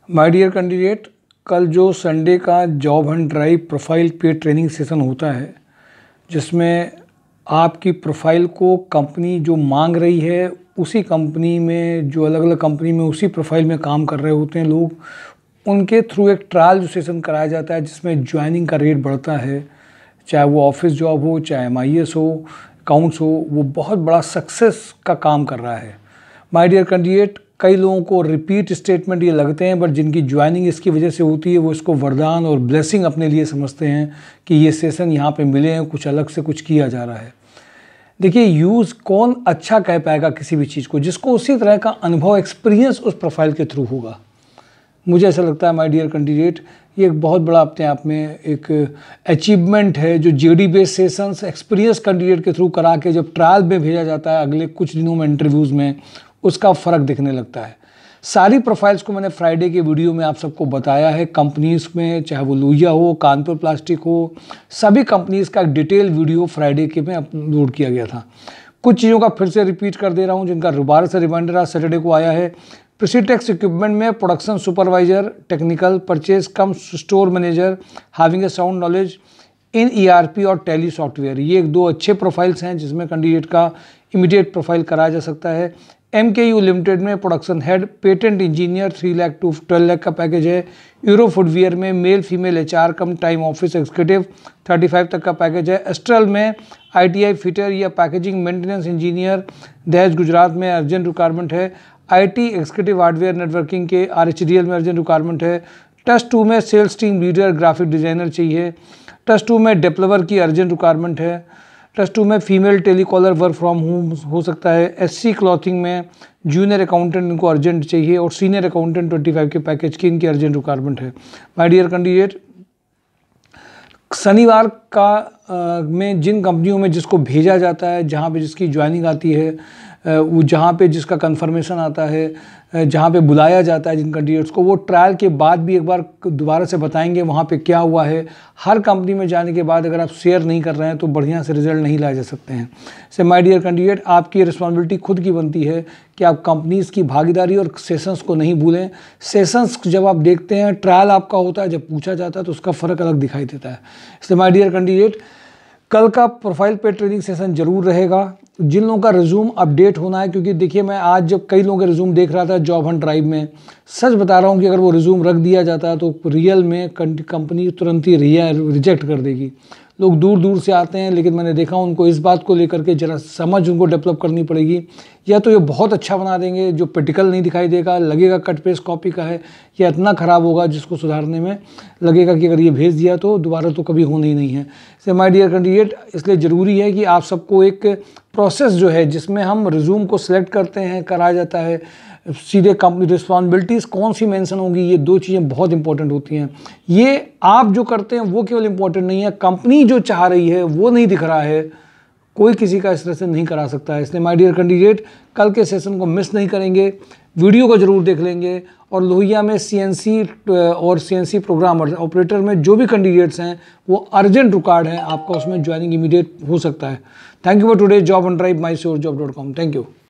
My dear candidate, कल जो Sunday का जॉब हंट ड्राइव प्रोफाइल पे ट्रेनिंग सेशन होता है, जिसमें आपकी प्रोफाइल को कंपनी जो मांग रही है, उसी कंपनी में जो अलग अलग कंपनी में उसी प्रोफाइल में काम कर रहे होते हैं लोग, उनके थ्रू एक ट्रायल जो सेशन कराया जाता है, जिसमें ज्वाइनिंग का रेट बढ़ता है। चाहे वो ऑफिस जॉब हो, चाहे MIS हो, अकाउंट्स हो, वो बहुत बड़ा सक्सेस का काम कर रहा है। माय डियर कैंडिडेट, कई लोगों को रिपीट स्टेटमेंट ये लगते हैं, बट जिनकी ज्वाइनिंग इसकी वजह से होती है, वो इसको वरदान और ब्लेसिंग अपने लिए समझते हैं कि ये सेशन यहाँ पे मिले हैं, कुछ अलग से कुछ किया जा रहा है। देखिए, यूज़ कौन अच्छा कह पाएगा किसी भी चीज़ को, जिसको उसी तरह का अनुभव, एक्सपीरियंस उस प्रोफाइल के थ्रू होगा। मुझे ऐसा लगता है माय डियर कैंडिडेट, ये एक बहुत बड़ा अपने आप में एक अचीवमेंट है, जो JD based sessions experience candidate के थ्रू करा के जब ट्रायल में भेजा जाता है अगले कुछ दिनों में इंटरव्यूज़ में, उसका फ़र्क दिखने लगता है। सारी प्रोफाइल्स को मैंने फ्राइडे के वीडियो में आप सबको बताया है। कंपनीज़ में, चाहे वो लोहिया हो, कानपुर प्लास्टिक हो, सभी कंपनीज़ का एक डिटेल वीडियो फ्राइडे के में अपलोड किया गया था। कुछ चीज़ों का फिर से रिपीट कर दे रहा हूँ, जिनका दोबारा से रिमाइंडर आज सैटरडे को आया है। प्रीसीटेक्स इक्विपमेंट में production supervisor, technical, purchase come store manager, having a sound knowledge in ERP और टैली सॉफ्टवेयर, ये एक दो अच्छे प्रोफाइल्स हैं जिसमें कैंडिडेट का इमीडिएट प्रोफाइल कराया जा सकता है। MKU लिमिटेड में production head, patent engineer, 3 lakh to 12 lakh का पैकेज है। यूरो फुटवियर में male female HR cum time office executive, 35 तक का पैकेज है। एस्ट्रल में ITI फिटर या packaging maintenance engineer, Dahej Gujarat में अर्जेंट रिक्वायरमेंट है। IT एग्जीक्यूटिव हार्डवेयर नेटवर्किंग के RHDL में अर्जेंट रिक्वायरमेंट है। टच 2 में sales team leader, graphic designer चाहिए। टच 2 में डेवलपर की अर्जेंट रिक्वायरमेंट है। टच 2 में female telecaller work from home हो सकता है। SC क्लॉथिंग में जूनियर अकाउंटेंट, इनको अर्जेंट चाहिए। और सीनियर अकाउंटेंट 25 के पैकेज की इनकी अर्जेंट रिक्वायरमेंट है। माय डियर कैंडिडेट, शनिवार का में जिन कंपनियों में जिसको भेजा जाता है, जहाँ पे जिसकी ज्वाइनिंग आती है, वो जहाँ पे जिसका कंफर्मेशन आता है, जहाँ पे बुलाया जाता है जिन कैंडिडेट्स को, वो ट्रायल के बाद भी एक बार दोबारा से बताएंगे वहाँ पे क्या हुआ है। हर कंपनी में जाने के बाद अगर आप शेयर नहीं कर रहे हैं तो बढ़िया से रिजल्ट नहीं लाए जा सकते हैं। से माय डियर कैंडिडेट, आपकी रिस्पॉन्सिबिलिटी खुद की बनती है कि आप कंपनीज़ की भागीदारी और सेशंस को नहीं भूलें। सेशंस जब आप देखते हैं, ट्रायल आपका होता है, जब पूछा जाता है तो उसका फ़र्क अलग दिखाई देता है। इसलिए माय डियर कैंडिडेट, कल का प्रोफाइल पे ट्रेनिंग सेशन जरूर रहेगा। जिन लोगों का रिज्यूम अपडेट होना है, क्योंकि देखिए, मैं आज जब कई लोगों के रिज्यूम देख रहा था जॉब हंट ड्राइव में, सच बता रहा हूँ कि अगर वो रिज्यूम रख दिया जाता है तो रियल में कंपनी तुरंत ही रिजेक्ट कर देगी। लोग दूर दूर से आते हैं, लेकिन मैंने देखा उनको इस बात को लेकर के जरा समझ उनको डेवलप करनी पड़ेगी। या तो ये बहुत अच्छा बना देंगे, जो प्रैक्टिकल नहीं दिखाई देगा, लगेगा कट पेस्ट कॉपी का है, या इतना ख़राब होगा जिसको सुधारने में लगेगा कि अगर ये भेज दिया तो दोबारा तो कभी होना ही नहीं है। इसलिए माय डियर कैंडिडेट, इसलिए ज़रूरी है कि आप सबको एक प्रोसेस जो है, जिसमें हम रिज्यूम को सिलेक्ट करते हैं, कराया जाता है, सीधे कंपनी रिस्पॉन्सिबिलिटीज़ कौन सी मेंशन होंगी, ये दो चीज़ें बहुत इंपॉर्टेंट होती हैं। ये आप जो करते हैं वो केवल इंपॉर्टेंट नहीं है, कंपनी जो चाह रही है वो नहीं दिख रहा है। कोई किसी का इस तरह से नहीं करा सकता है। इसलिए माय डियर कैंडिडेट, कल के सेशन को मिस नहीं करेंगे, वीडियो को जरूर देख लेंगे। और लोहिया में CNC और CNC प्रोग्रामर ऑपरेटर में जो भी कैंडिडेट्स हैं, वो अर्जेंट रिक्वायर्ड है, आपका उसमें ज्वाइनिंग इमीडिएट हो सकता है। Thank you for today job Hunt drive, mysurejobs.com। Thank you.